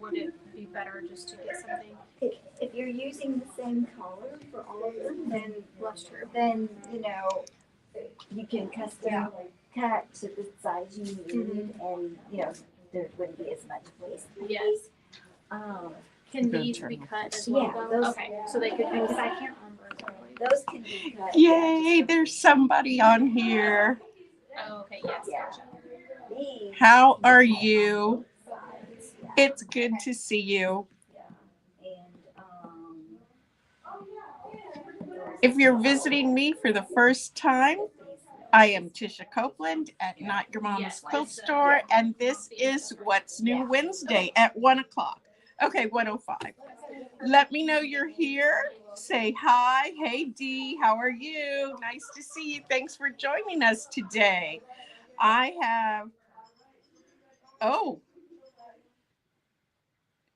would it be better just to get something? If you're using the same color for all of them, then That's true. then you can custom cut to the size you need, and there wouldn't be as much waste. Yes. Can these be cut as well? Yeah, those, okay, so they could be. I can't remember exactly. Those can be cut. Yay! There's somebody on here. Oh, okay. Yes. Yeah. Gotcha. How are you? It's good to see you. If you're visiting me for the first time, I am Tisha Copeland at Not Your Mama's Quilt Store, and this is What's New Wednesday at 1 o'clock. Okay, 1:05. Let me know you're here. Say hi. Hey, Dee, how are you? Nice to see you. Thanks for joining us today. I have, oh,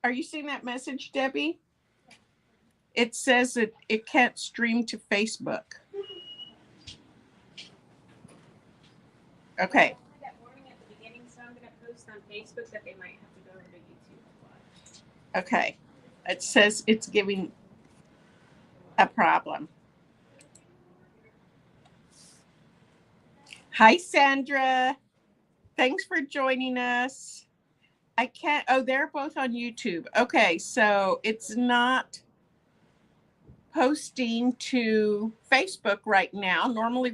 are you seeing that message, Debbie? It says that it can't stream to Facebook. Okay. That warning at the beginning, so I'm going to post on Facebook that they might have to go over to YouTube. Okay. It says it's giving a problem. Hi, Sandra. Thanks for joining us. I can't, oh, they're both on YouTube. Okay, so it's not posting to Facebook right now. Normally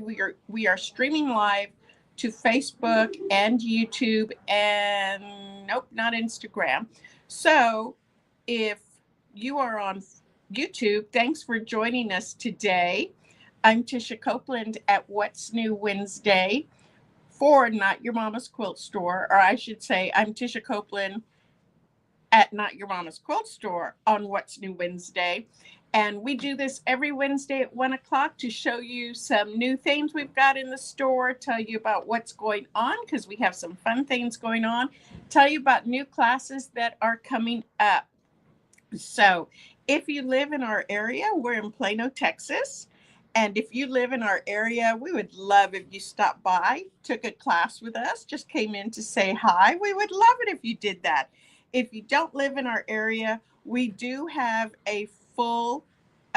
we are streaming live to Facebook and YouTube and nope, not Instagram. So if you are on YouTube, thanks for joining us today. I'm Tisha Copeland at What's New Wednesday for Not Your Mama's Quilt Store, or I should say I'm Tisha Copeland at Not Your Mama's Quilt Store on What's New Wednesday. And we do this every Wednesday at 1 o'clock to show you some new things we've got in the store, tell you about what's going on because we have some fun things going on, tell you about new classes that are coming up. So if you live in our area, we're in Plano, Texas. And if you live in our area, we would love if you stopped by, took a class with us, just came in to say hi. We would love it if you did that. If you don't live in our area, we do have a full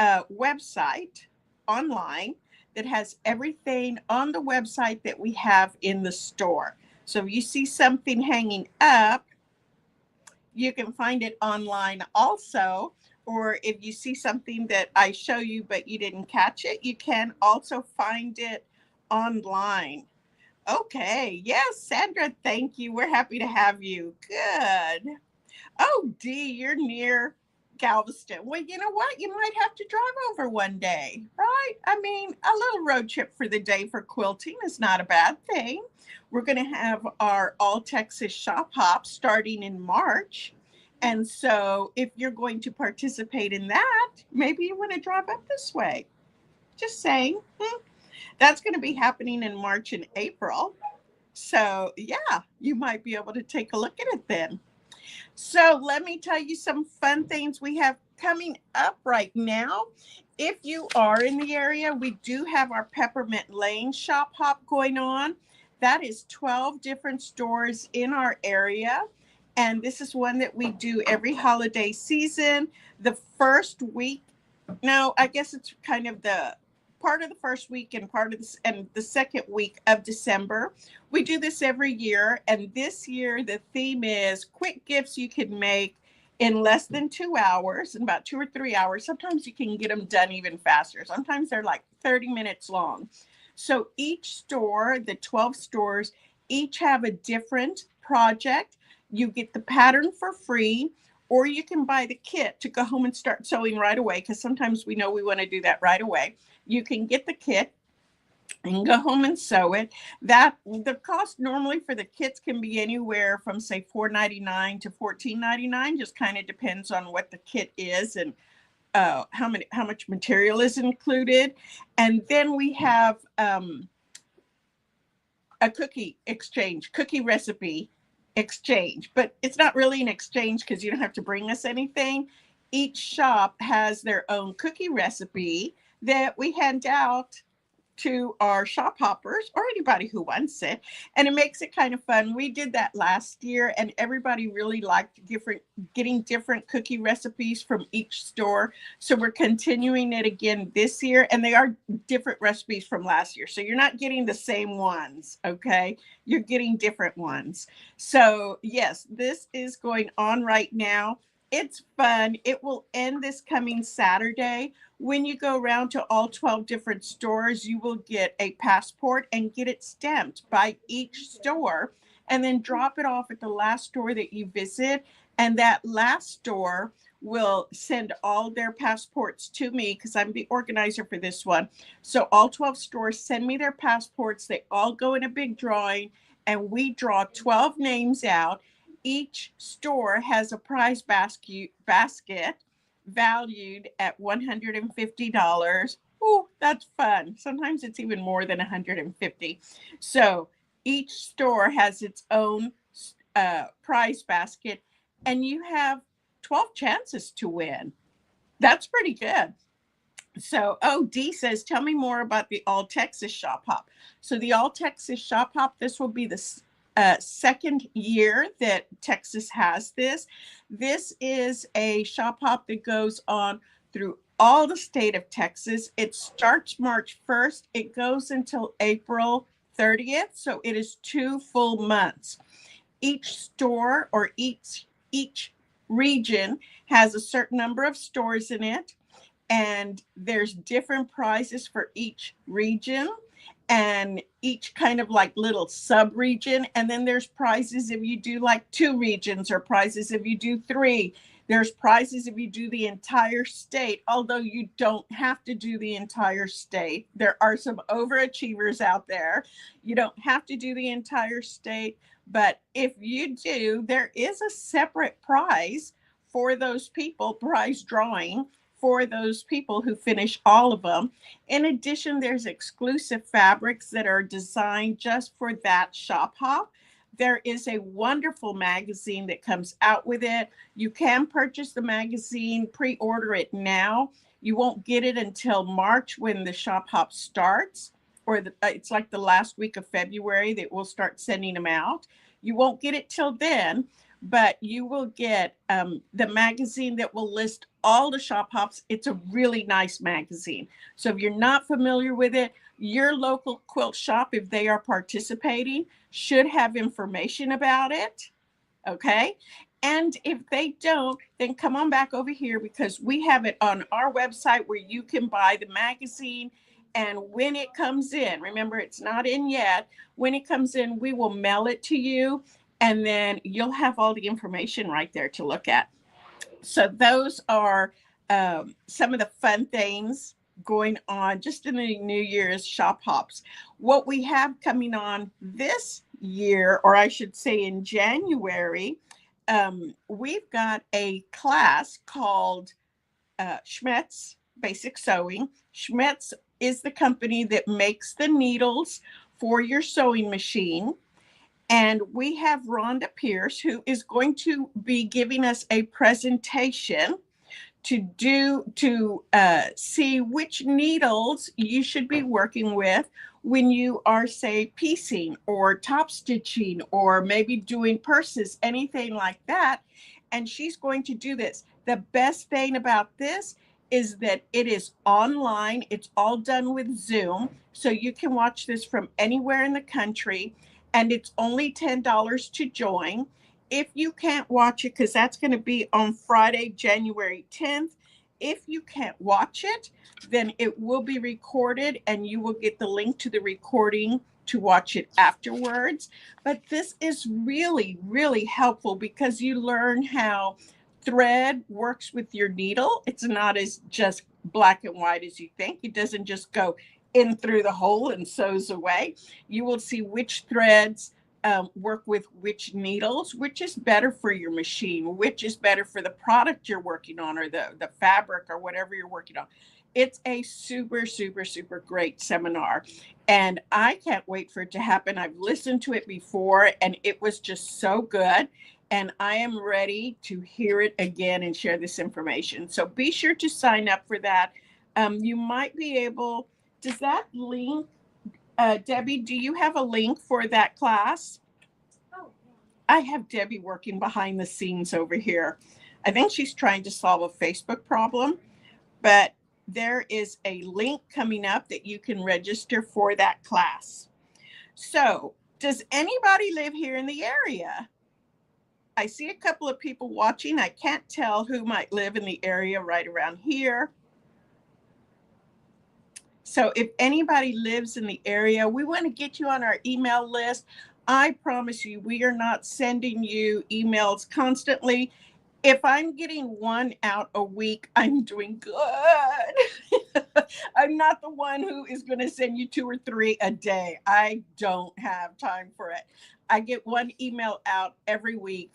website online that has everything on the website that we have in the store. So if you see something hanging up, you can find it online also. Or if you see something that I show you but you didn't catch it, you can also find it online. Okay, yes, Sandra, thank you. We're happy to have you. Good. Oh, Dee, you're near Galveston. Well, you know what? You might have to drive over one day, right? I mean, a little road trip for the day for quilting is not a bad thing. We're going to have our All Texas Shop Hop starting in March. And so if you're going to participate in that, maybe you want to drive up this way. Just saying. That's going to be happening in March and April. So yeah, you might be able to take a look at it then. So let me tell you some fun things we have coming up right now. If you are in the area, we do have our Peppermint Lane Shop Hop going on. That is 12 different stores in our area. And this is one that we do every holiday season. The first week, no, I guess it's kind of the part of the first week and part of this and the second week of December. We do this every year. And this year, the theme is quick gifts you can make in less than 2 hours, in about 2 or 3 hours. Sometimes you can get them done even faster. Sometimes they're like 30 minutes long. So each store, the 12 stores, each have a different project. You get the pattern for free, or you can buy the kit to go home and start sewing right away, because sometimes we know we want to do that right away. You can get the kit and go home and sew it. The cost normally for the kits can be anywhere from say $4.99 to $14.99, just kind of depends on what the kit is and how much material is included. And then we have a cookie recipe exchange, but it's not really an exchange because you don't have to bring us anything. Each shop has their own cookie recipe that we hand out to our shop hoppers or anybody who wants it. And it makes it kind of fun. We did that last year and everybody really liked getting different cookie recipes from each store. So we're continuing it again this year, and they are different recipes from last year. So you're not getting the same ones, okay? You're getting different ones. So yes, this is going on right now. It's fun. It will end this coming Saturday. When you go around to all 12 different stores, you will get a passport and get it stamped by each store, and then drop it off at the last store that you visit. And that last store will send all their passports to me because I'm the organizer for this one. So all 12 stores send me their passports. They all go in a big drawing, and we draw 12 names out. Each store has a prize basket valued at $150. Oh, that's fun. Sometimes it's even more than $150. So each store has its own prize basket, and you have 12 chances to win. That's pretty good. So, Dee says, tell me more about the All Texas Shop Hop. So the All Texas Shop Hop, this will be the second year that Texas has this. This is a shop hop that goes on through all the state of Texas. It starts March 1st. It goes until April 30th. So it is 2 full months. Each store or each region has a certain number of stores in it, and there's different prizes for each region and each kind of like little sub-region. And then there's prizes if you do like 2 regions, or prizes if you do 3. There's prizes if you do the entire state, although you don't have to do the entire state. There are some overachievers out there. You don't have to do the entire state, but if you do, there is a separate prize for those people, prize drawing for those people who finish all of them. In addition, there's exclusive fabrics that are designed just for that shop hop. There is a wonderful magazine that comes out with it. You can purchase the magazine, pre-order it now. You won't get it until March when the shop hop starts, or it's like the last week of February that we'll start sending them out. You won't get it till then, but you will get the magazine that will list all the shop hops. It's a really nice magazine. So if you're not familiar with it, your local quilt shop, if they are participating, should have information about it. Okay. And if they don't, then come on back over here, because we have it on our website where you can buy the magazine. And when it comes in, remember, it's not in yet. When it comes in, we will mail it to you, and then you'll have all the information right there to look at. So those are some of the fun things going on just in the New Year's shop hops. What we have coming on this year, or I should say in January, we've got a class called Schmetz Basic Sewing. Schmetz is the company that makes the needles for your sewing machine. And we have Rhonda Pierce, who is going to be giving us a presentation to see which needles you should be working with when you are, say, piecing or top stitching, or maybe doing purses, anything like that. And she's going to do this. The best thing about this is that it is online. It's all done with Zoom. So you can watch this from anywhere in the country. And it's only $10 to join. If you can't watch it, because that's going to be on Friday, January 10th. If you can't watch it, then it will be recorded, and you will get the link to the recording to watch it afterwards. But this is really, really helpful, because you learn how thread works with your needle. It's not as just black and white as you think. It doesn't just go in through the hole and sews away. You will see which threads work with which needles, which is better for your machine, which is better for the product you're working on, or the fabric, or whatever you're working on. It's a super, super, super great seminar, and I can't wait for it to happen. I've listened to it before, and it was just so good, and I am ready to hear it again and share this information. So be sure to sign up for that. You might be able Does that link, Debbie, do you have a link for that class? Oh, I have Debbie working behind the scenes over here. I think she's trying to solve a Facebook problem, but there is a link coming up that you can register for that class. So, does anybody live here in the area? I see a couple of people watching. I can't tell who might live in the area right around here. So if anybody lives in the area, we want to get you on our email list. I promise you, we are not sending you emails constantly. If I'm getting one out a week, I'm doing good. I'm not the one who is going to send you 2 or 3 a day. I don't have time for it. I get one email out every week.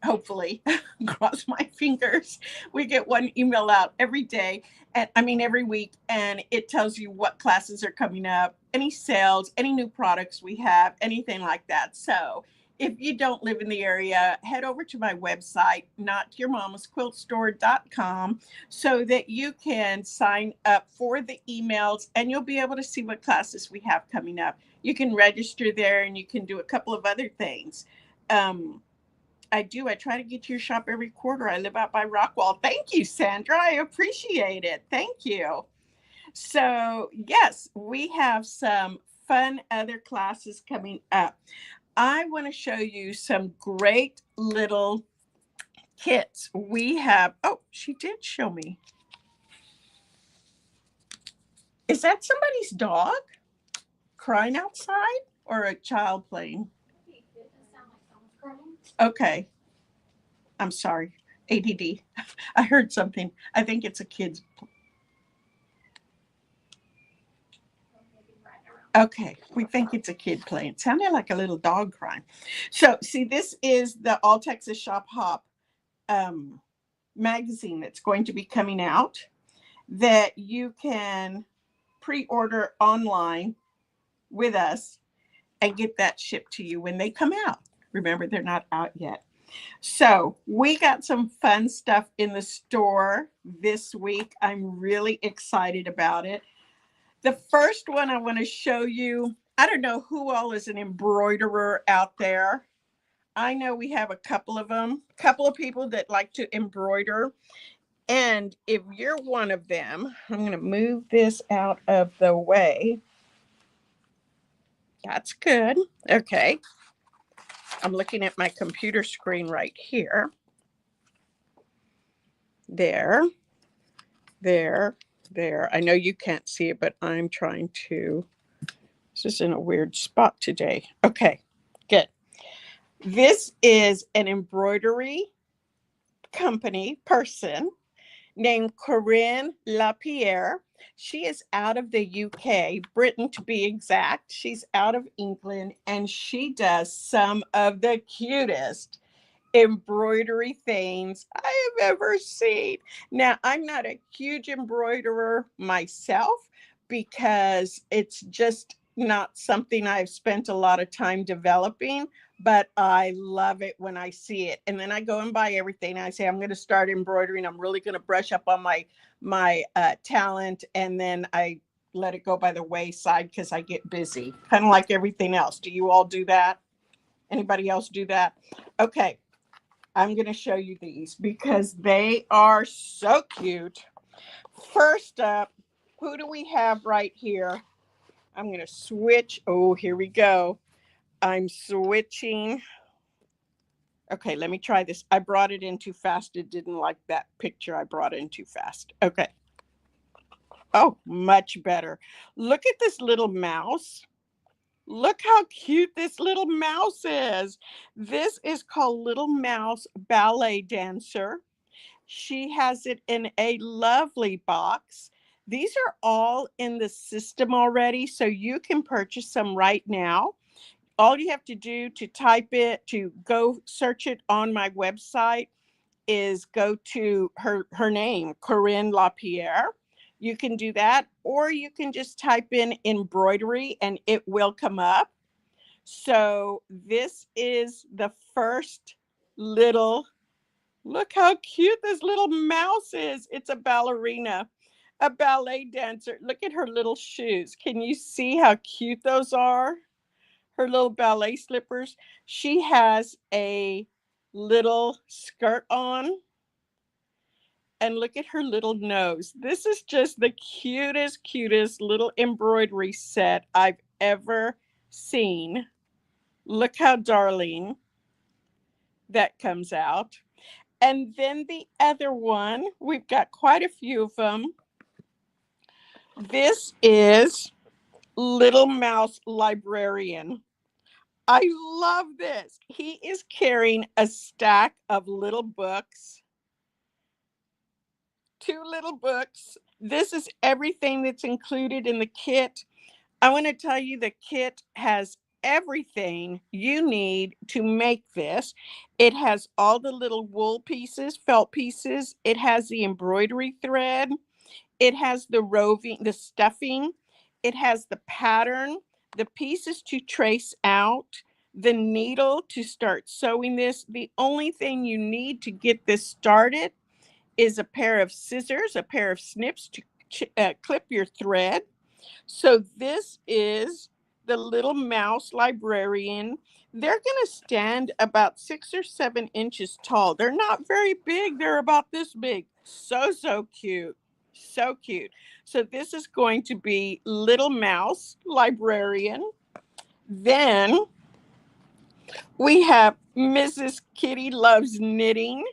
Hopefully, cross my fingers. We get one email out every day, and every week, and it tells you what classes are coming up, any sales, any new products we have, anything like that. So if you don't live in the area, head over to my website, notyourmamasquiltstore.com, so that you can sign up for the emails, and you'll be able to see what classes we have coming up. You can register there, and you can do a couple of other things. I try to get to your shop every quarter. I live out by Rockwall. Thank you, Sandra. I appreciate it. Thank you. So yes, we have some fun other classes coming up. I want to show you some great little kits. We have, oh, she did show me. Is that somebody's dog crying outside or a child playing? Okay. I'm sorry. ADD. I heard something. I think it's a kid's. Okay. We think it's a kid playing. It sounded like a little dog crying. So see, this is the All Texas Shop Hop magazine that's going to be coming out that you can pre-order online with us and get that shipped to you when they come out. Remember, they're not out yet. So we got some fun stuff in the store this week. I'm really excited about it. The first one I want to show you, I don't know who all is an embroiderer out there. I know we have a couple of them, a couple of people that like to embroider. And if you're one of them, I'm going to move this out of the way. That's good. Okay. I'm looking at my computer screen right here. There. I know you can't see it, but I'm trying to. This is in a weird spot today. Okay, good. This is an embroidery person named Corienne LaPierre. She is out of the UK, Britain to be exact. She's out of England, and she does some of the cutest embroidery things I have ever seen. Now, I'm not a huge embroiderer myself because it's just not something I've spent a lot of time developing, but I love it when I see it. And then I go and buy everything. I say, I'm going to start embroidering. I'm really going to brush up on my talent. And then I let it go by the wayside because I get busy, kind of like everything else. Do you all do that? Anybody else do that? Okay. I'm going to show you these because they are so cute. First up, who do we have right here? I'm going to switch. Oh, here we go. I'm switching. Okay, let me try this. I brought it in too fast. It didn't like that picture. I brought it in too fast. Okay. Oh, much better. Look at this little mouse. Look how cute this little mouse is. This is called Little Mouse Ballet Dancer. She has it in a lovely box. These are all in the system already, so you can purchase them right now. All you have to do to type it, to go search it on my website, is go to her name, Corienne LaPierre. You can do that, or you can just type in embroidery and it will come up. So this is the first little, look how cute this little mouse is. It's a ballerina. a ballet dancer. Look at her little shoes. Can you see how cute those are? Her little ballet slippers. She has a little skirt on. And look at her little nose. This is just the cutest little embroidery set I've ever seen. Look how darling that comes out. And then the other one, we've got quite a few of them. This is Little Mouse Librarian. I love this. He is carrying a stack of little books, 2 little books. This is everything that's included in the kit. I want to tell you the kit has everything you need to make this. It has all the little wool pieces, felt pieces. It has the embroidery thread. It has the roving, the stuffing. It has the pattern, the pieces to trace out, the needle to start sewing this. The only thing you need to get this started is a pair of scissors, a pair of snips to clip your thread. So this is the Little Mouse Librarian. They're going to stand about 6 or 7 inches tall. They're not very big. They're about this big. So cute. So cute. So this is going to be Little Mouse Librarian. Then we have Mrs. Kitty Loves Knitting.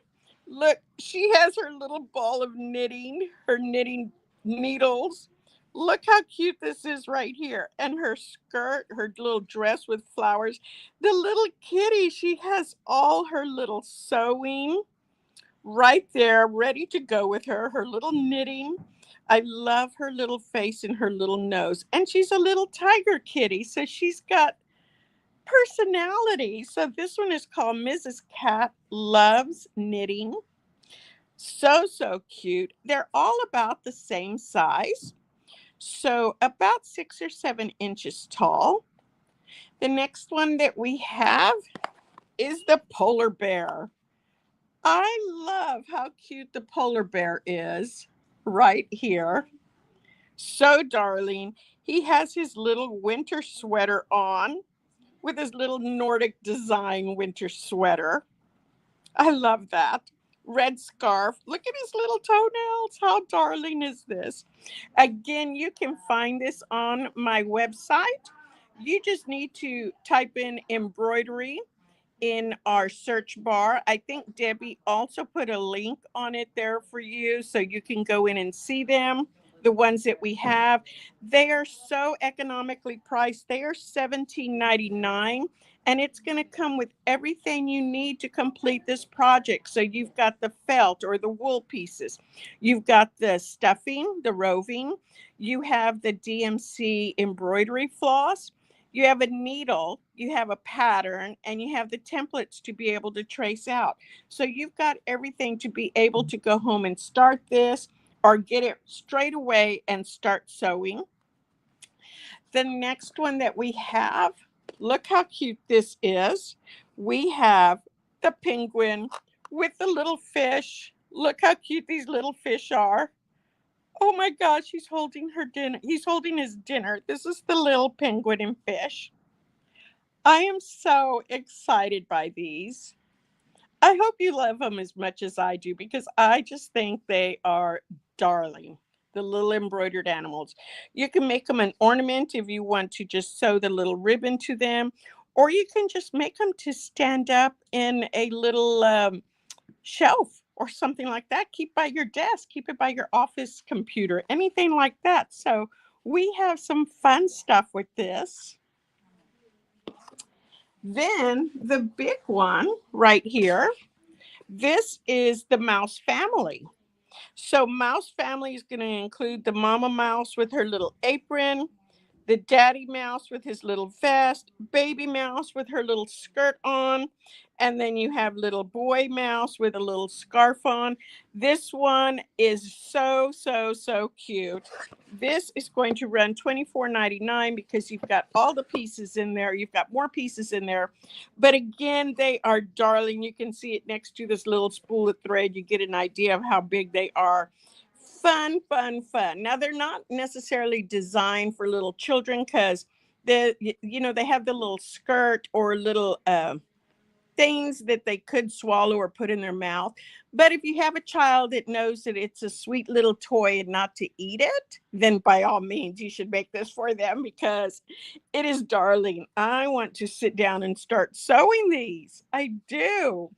Look, she has her little ball of knitting, her knitting needles. Look how cute this is right here. And her skirt, her little dress with flowers. The little kitty, she has all her little sewing right there, ready to go with her. Her little knitting. I love her little face and her little nose. And she's a little tiger kitty, so she's got personality. So this one is called Mrs. Cat Loves Knitting. So cute. They're all about the same size. So about 6 or 7 inches tall. The next one that we have is the polar bear. I love how cute the polar bear is right here. So darling. He has his little winter sweater on with his little Nordic design winter sweater. I love that. Red scarf. Look at his little toenails. How darling is this? Again, you can find this on my website. You just need to type in embroidery in our search bar. I think Debbie also put a link on it there for you so you can go in and see them. The ones that we have, they are so economically priced. They are $17.99, and it's going to come with everything you need to complete this project. So you've got the felt or the wool pieces, you've got the stuffing, the roving, you have the DMC embroidery floss, you have a needle, you have a pattern, and you have the templates to be able to trace out. So you've got everything to be able to go home and start this or get it straight away and start sewing. The next one that we have, look how cute this is. We have the penguin with the little fish. Look how cute these little fish are. Oh my gosh, he's holding her dinner. He's holding his dinner. This is the little penguin and fish. I am so excited by these. I hope you love them as much as I do because I just think they are darling, the little embroidered animals. You can make them an ornament if you want to just sew the little ribbon to them, or you can just make them to stand up in a little shelf or something like that. Keep by your desk, keep it by your office computer, anything like that. So we have some fun stuff with this. Then the big one right here, this is the mouse family. So mouse family is going to include the mama mouse with her little apron, the daddy mouse with his little vest, baby mouse with her little skirt on, and then you have little boy mouse with a little scarf on. This one is so cute. This is going to run $24.99 because you've got all the pieces in there. You've got more pieces in there. But again, they are darling. You can see it next to this little spool of thread. You get an idea of how big they are. Fun, fun, fun. Now they're not necessarily designed for little children because they have the little skirt or little things that they could swallow or put in their mouth. But if you have a child that knows that it's a sweet little toy and not to eat it, then by all means you should make this for them because it is darling. I want to sit down and start sewing these. I do.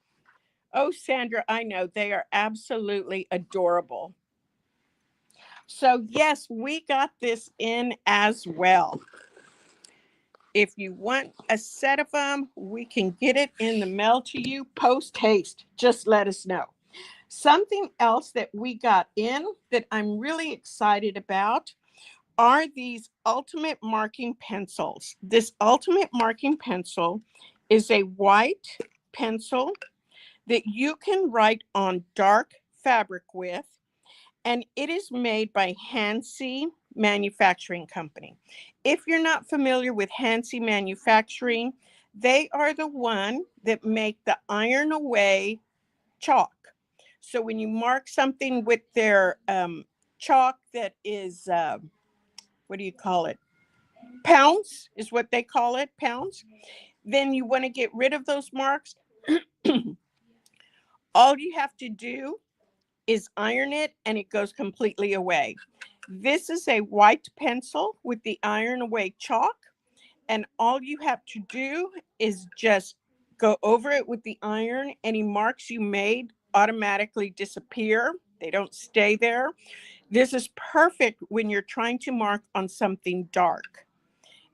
Oh, Sandra, I know they are absolutely adorable. So yes, we got this in as well. If you want a set of them, we can get it in the mail to you post haste. Just let us know. Something else that we got in that I'm really excited about are these ultimate marking pencils. This ultimate marking pencil is a white pencil that you can write on dark fabric with, and it is made by Hansi Manufacturing Company. If you're not familiar with Hansi Manufacturing, they are the one that make the iron away chalk. So when you mark something with their chalk that is, what do you call it? Pounds is what they call it, pounds. Then you want to get rid of those marks. All you have to do is iron it and it goes completely away. This is a white pencil with the iron away chalk, and all you have to do is just go over it with the iron. Any marks you made automatically disappear. They don't stay there. This is perfect when you're trying to mark on something dark.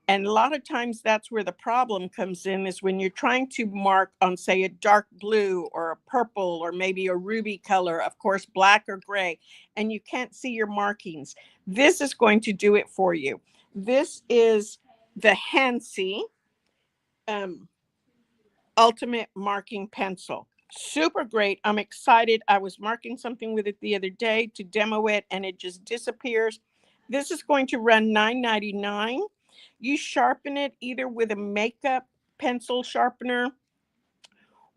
And a lot of times that's where the problem comes in, is when you're trying to mark on, say, a dark blue or a purple or maybe a ruby color, of course, black or gray, and you can't see your markings. This is going to do it for you. This is the Hansi Ultimate Marking Pencil. Super great. I'm excited. I was marking something with it the other day to demo it, and it just disappears. This is going to run $9.99. You sharpen it either with a makeup pencil sharpener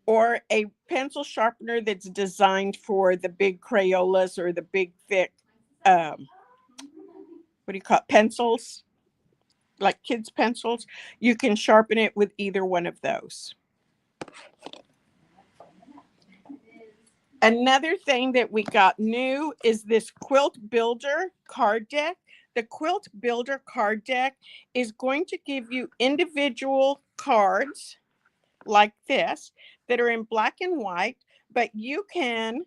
or a pencil sharpener that's designed for the big Crayolas or the big thick, what do you call it, pencils, like kids' pencils. You can sharpen it with either one of those. Another thing that we got new is this Quilt Builder Car Deck. The Quilt Builder Car Deck is going to give you individual cards like this that are in black and white, but you can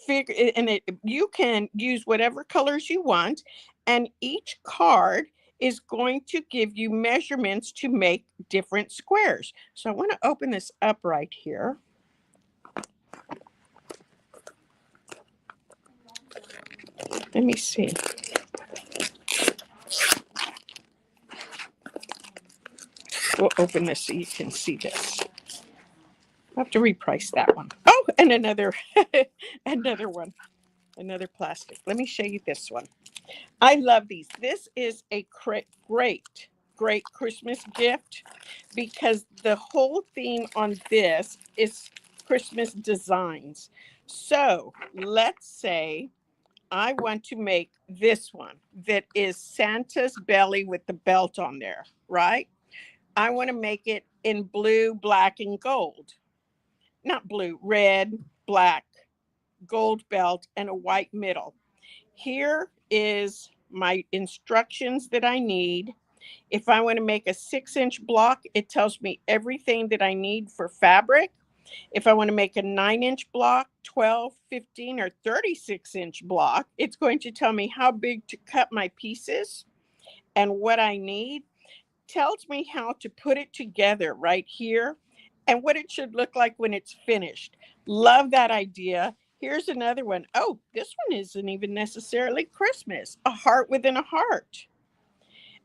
you can use whatever colors you want, and each card is going to give you measurements to make different squares. So I want to open this up right here. Let me see. We'll open this so you can see this. I have to reprice that one. Oh, and another another one, another plastic. Let me show you this one. I love these. This is a great Christmas gift because the whole theme on this is Christmas designs. So let's say I want to make this one that is Santa's belly with the belt on there, right? I want to make it in blue, black, and gold. Not blue, red, black, gold belt, and a white middle. Here is my instructions that I need. If I want to make a 6-inch block, it tells me everything that I need for fabric. If I want to make a 9-inch block, 12, 15, or 36-inch block, it's going to tell me how big to cut my pieces and what I need. Tells me how to put it together right here and what it should look like when it's finished. Love that idea. Here's another one. Oh, this one isn't even necessarily Christmas. A heart within a heart.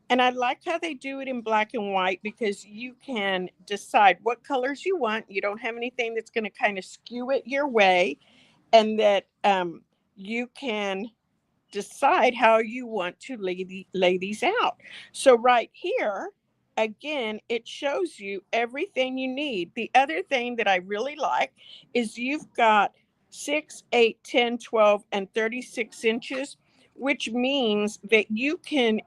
And I like how they do it in black and white because you can decide what colors you want. You don't have anything that's going to kind of skew it your way, and that you can decide how you want to lay these out. So right here, again, it shows you everything you need. The other thing that I really like is you've got 6, 8, 10, 12, and 36 inches, which means that you can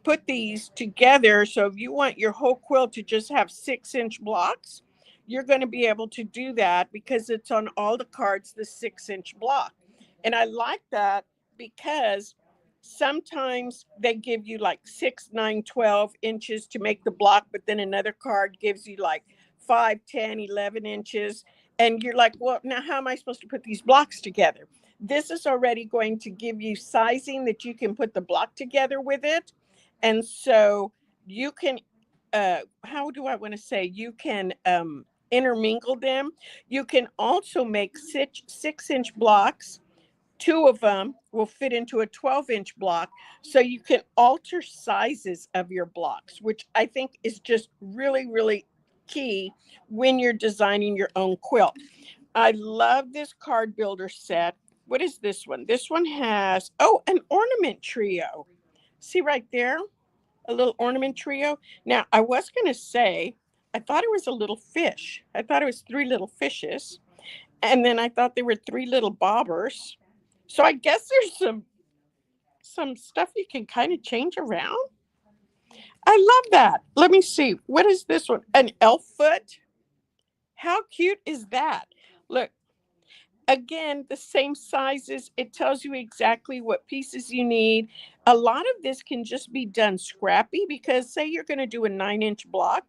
put these together. So if you want your whole quilt to just have 6-inch blocks, you're going to be able to do that because it's on all the cards, the 6-inch block. And I like that because sometimes they give you like 6, 9, 12 inches to make the block, but then another card gives you like 5, 10, 11 inches. And you're like, well, now how am I supposed to put these blocks together? This is already going to give you sizing that you can put the block together with it. And so you can, how do I want to say, you can intermingle them. You can also make 6-inch blocks. 2 of them will fit into a 12-inch block. So you can alter sizes of your blocks, which I think is just really, really key when you're designing your own quilt. I love this card builder set. What is this one? This one has, oh, an ornament trio. See right there? A little ornament trio. Now, I was going to say, I thought it was a little fish. I thought it was 3 little fishes. And then I thought there were 3 little bobbers. So I guess there's some stuff you can kind of change around. I love that. Let me see. What is this one? An elf foot? How cute is that? Look. Again, the same sizes. It tells you exactly what pieces you need. A lot of this can just be done scrappy because say you're going to do a 9-inch block.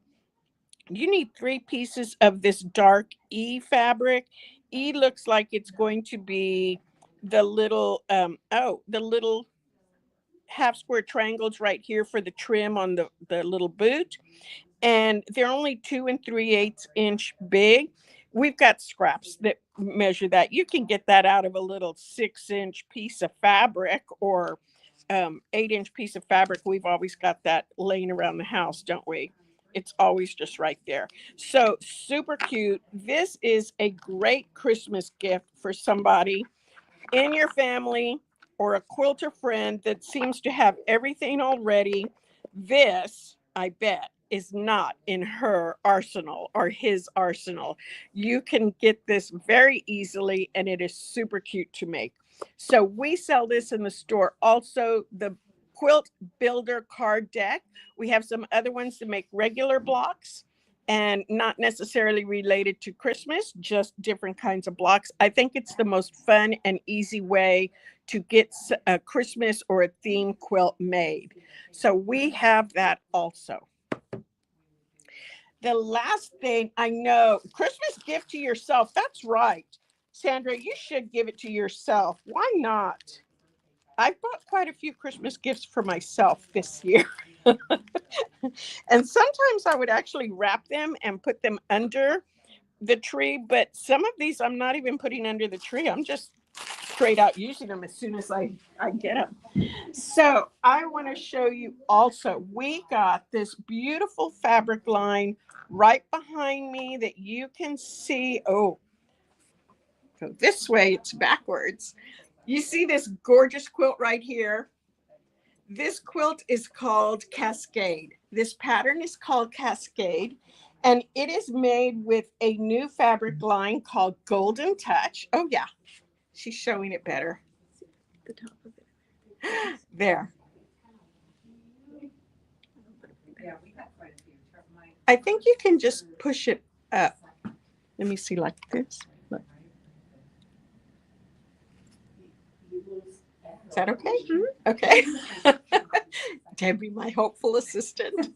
You need 3 pieces of this dark E fabric. E looks like it's going to be the little, the little half square triangles right here for the trim on the little boot. And they're only 2 3/8 inch big. We've got scraps that measure that. You can get that out of a little 6-inch piece of fabric or 8-inch piece of fabric. We've always got that laying around the house, don't we? It's always just right there. So super cute. This is a great Christmas gift for somebody in your family or a quilter friend that seems to have everything already. This, I bet, is not in her arsenal or his arsenal. You can get this very easily and it is super cute to make. So we sell this in the store. Also, the Quilt Builder Car Deck. We have some other ones to make regular blocks and not necessarily related to Christmas, just different kinds of blocks. I think it's the most fun and easy way to get a Christmas or a theme quilt made. So we have that also. The last thing I know, Christmas gift to yourself. That's right. Sandra, you should give it to yourself. Why not? I bought quite a few Christmas gifts for myself this year. And sometimes I would actually wrap them and put them under the tree. But some of these I'm not even putting under the tree. I'm just straight out using them as soon as I get them. So I want to show you also, we got this beautiful fabric line right behind me that you can see. Oh, go this way, it's backwards. You see this gorgeous quilt right here? This quilt is called Cascade. This pattern is called Cascade, and it is made with a new fabric line called Golden Touch. Oh yeah, she's showing it better. The top of it. There. I think you can just push it up. Let me see, like this. Look. Is that okay? Mm-hmm. Okay. Debbie, my hopeful assistant.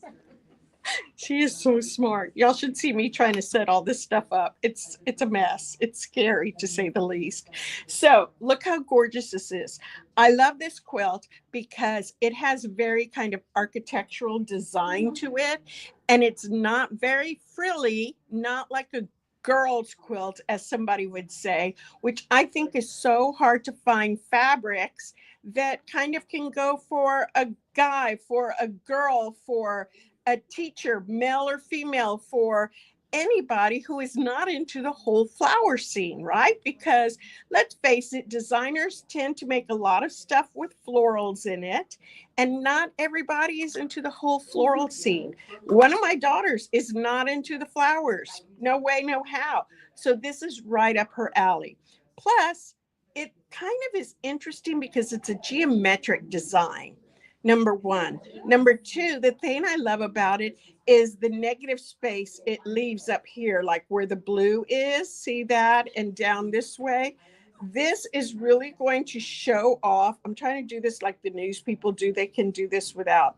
She is so smart. Y'all should see me trying to set all this stuff up. It's a mess. It's scary to say the least. So look how gorgeous this is. I love this quilt because it has very kind of architectural design to it. And it's not very frilly, not like a girl's quilt, as somebody would say, which I think is so hard to find fabrics that kind of can go for a guy, for a girl, for a teacher, male or female, for anybody who is not into the whole flower scene, right? Because let's face it, designers tend to make a lot of stuff with florals in it, and not everybody is into the whole floral scene. One of my daughters is not into the flowers. No way, no how. So this is right up her alley. Plus, it kind of is interesting because it's a geometric design. Number one. Number two, the thing I love about it is the negative space it leaves up here, like where the blue is. See that? And down this way. This is really going to show off. I'm trying to do this like the news people do. They can do this without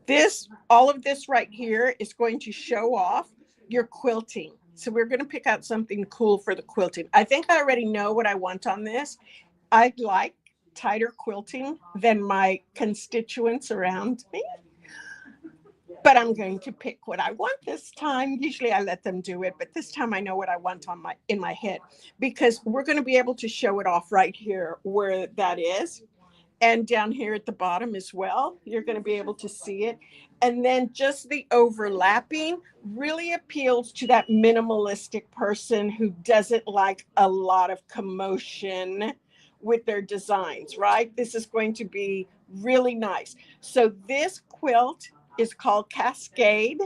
this. All of this right here is going to show off your quilting. So we're going to pick out something cool for the quilting. I think I already know what I want on this. I like tighter quilting than my constituents around me, but I'm going to pick what I want this time. Usually I let them do it, but this time I know what I want on in my head, because we're going to be able to show it off right here where that is. And down here at the bottom as well, you're going to be able to see it. And then just the overlapping really appeals to that minimalistic person who doesn't like a lot of commotion with their designs, right? This is going to be really nice. So this quilt is called Cascade,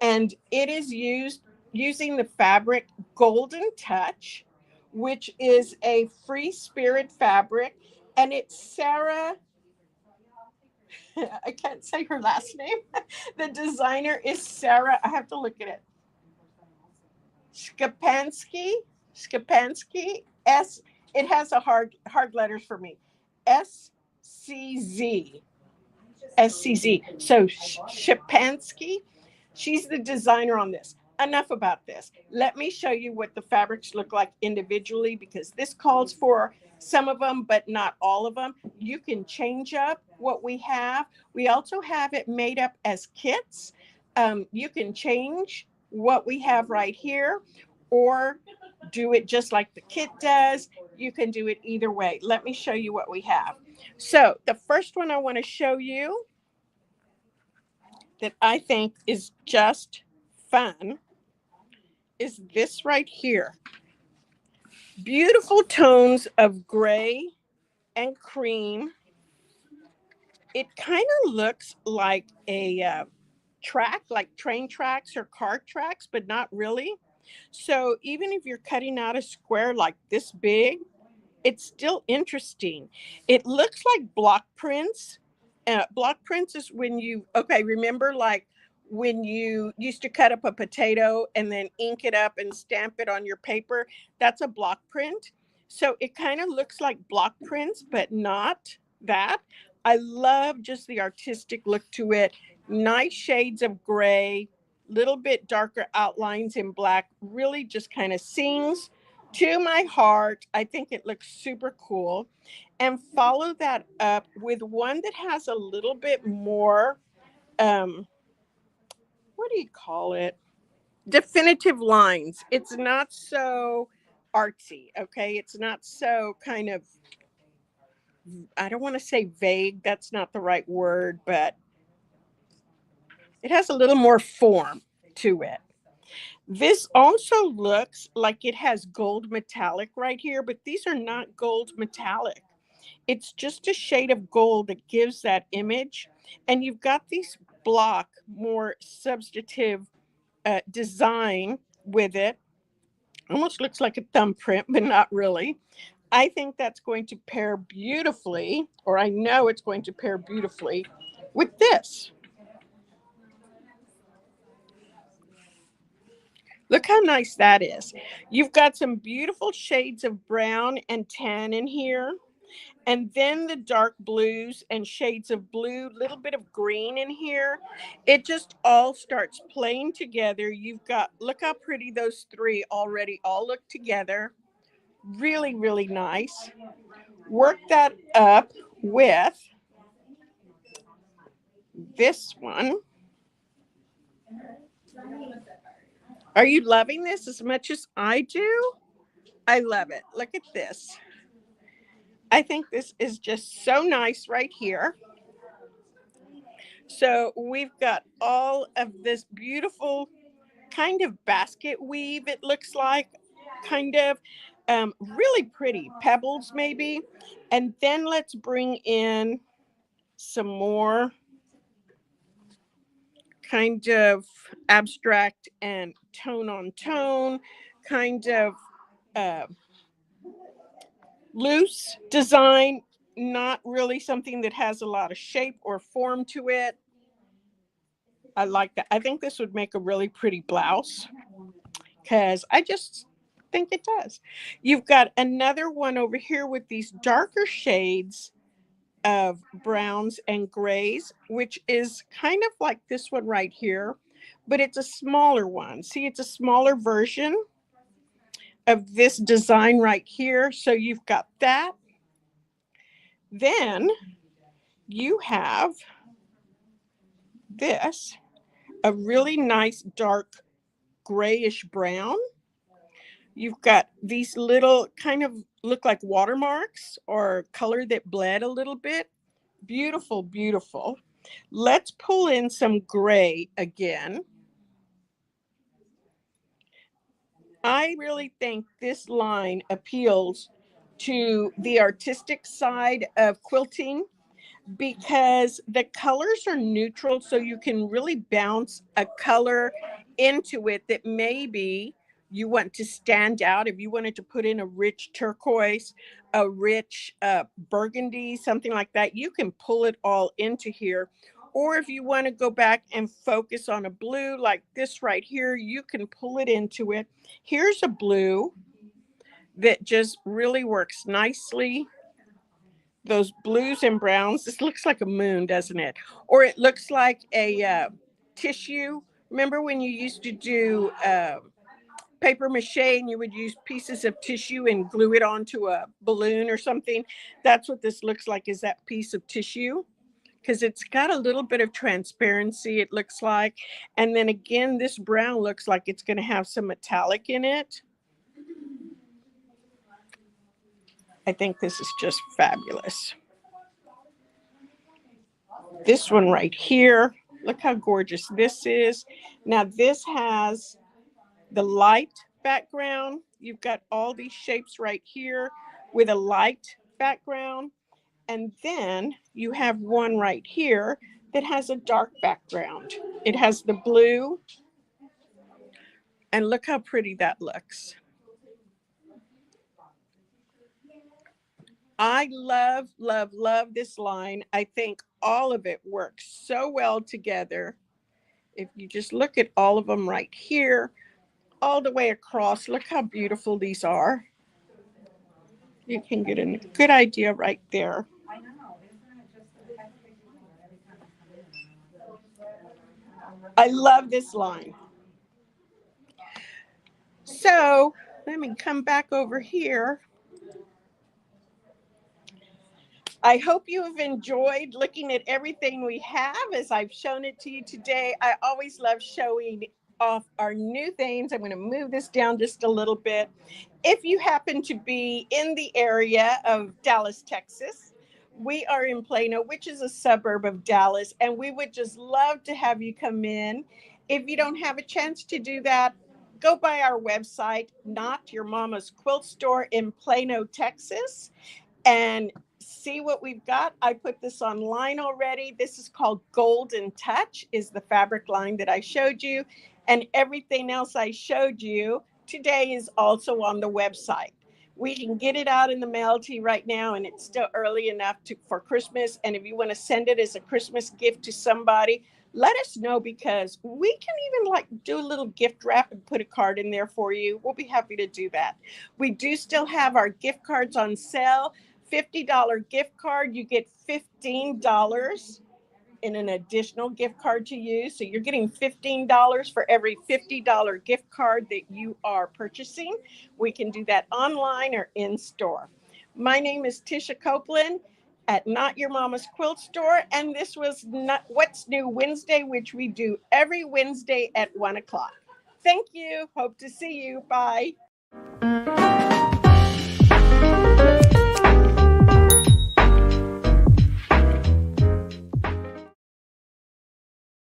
and it is used using the fabric Golden Touch, which is a free spirit fabric. And it's Sarah, I can't say her last name. The designer is Sarah, I have to look at it. Sczepanski, S, it has a hard letters for me. SCZ. So Sczepanski, she's the designer on this. Enough about this. Let me show you what the fabrics look like individually, because this calls for some of them, but not all of them. You can change up what we have. We also have it made up as kits. You can change what we have right here, or do it just like the kit does. You can do it either way. Let me show you what we have. So the first one I want to show you that I think is just fun is this right here. Beautiful tones of gray and cream. It kind of looks like a track, like train tracks or car tracks, but not really. So even if you're cutting out a square like this big, it's still interesting. It looks like block prints. Block prints is when you, okay, remember like when you used to cut up a potato and then ink it up and stamp it on your paper? That's a block print. So it kind of looks like block prints, but not that. I love just the artistic look to it. Nice shades of gray, little bit darker outlines in black, really just kind of sings to my heart. I think it looks super cool. And follow that up with one that has a little bit more, what do you call it? Definitive lines. It's not so artsy, okay? It's not so kind of, I don't want to say vague. That's not the right word, but it has a little more form to it. This also looks like it has gold metallic right here, but these are not gold metallic. It's just a shade of gold that gives that image. And you've got these block, more substantive design with it. Almost looks like a thumbprint, but not really. I think that's going to pair beautifully, or I know it's going to pair beautifully with this. Look how nice that is. You've got some beautiful shades of brown and tan in here. And then the dark blues and shades of blue, little bit of green in here. It just all starts playing together. You've got, look how pretty those three already all look together. Really, really nice. Work that up with this one. Are you loving this as much as I do? I love it. Look at this. I think this is just so nice right here. So we've got all of this beautiful kind of basket weave, it looks like, kind of really pretty pebbles maybe. And then let's bring in some more kind of abstract and tone on tone, kind of loose design, not really something that has a lot of shape or form to it. I like that. I think this would make a really pretty blouse because I just think it does. You've got another one over here with these darker shades of browns and grays, which is kind of like this one right here, but it's a smaller one. See, it's a smaller version of this design right here. So you've got that. Then you have this, a really nice dark grayish brown. You've got these little kind of look like watermarks or color that bled a little bit. Beautiful, beautiful. Let's pull in some gray again. I really think this line appeals to the artistic side of quilting because the colors are neutral, so you can really bounce a color into it that maybe you want to stand out. If you wanted to put in a rich turquoise, a rich burgundy, something like that, you can pull it all into here. Or if you want to go back and focus on a blue like this right here, you can pull it into it. Here's a blue that just really works nicely. Those blues and browns. This looks like a moon, doesn't it? Or it looks like a tissue. Remember when you used to do paper mache and you would use pieces of tissue and glue it onto a balloon or something? That's what this looks like, is that piece of tissue, because it's got a little bit of transparency, it looks like. And then again, this brown looks like it's going to have some metallic in it. I think this is just fabulous. This one right here, look how gorgeous this is. Now this has the light background. You've got all these shapes right here with a light background. And then you have one right here that has a dark background. It has the blue. And look how pretty that looks. I love, love, love this line. I think all of it works so well together. If you just look at all of them right here, all the way across, look how beautiful these are. You can get a good idea right there. I love this line. So let me come back over here. I hope you have enjoyed looking at everything we have as I've shown it to you today. I always love showing off our new things. I'm going to move this down just a little bit. If you happen to be in the area of Dallas, Texas, we are in Plano, which is a suburb of Dallas, and we would just love to have you come in. If you don't have a chance to do that, go by our website, Not Your Mama's Quilt Store in Plano, Texas, and see what we've got. I put this online already. This is called Golden Touch, is the fabric line that I showed you. And everything else I showed you today is also on the website. We can get it out in the mail to you right now, and it's still early enough for Christmas. And if you want to send it as a Christmas gift to somebody, let us know, because we can even like do a little gift wrap and put a card in there for you. We'll be happy to do that. We do still have our gift cards on sale. $50 gift card, you get $15 in an additional gift card to use. So you're getting $15 for every $50 gift card that you are purchasing. We can do that online or in store. My name is Tisha Copeland at Not Your Mama's Quilt Store, and this was What's New Wednesday, which we do every Wednesday at 1 o'clock. Thank you. Hope to see you. Bye.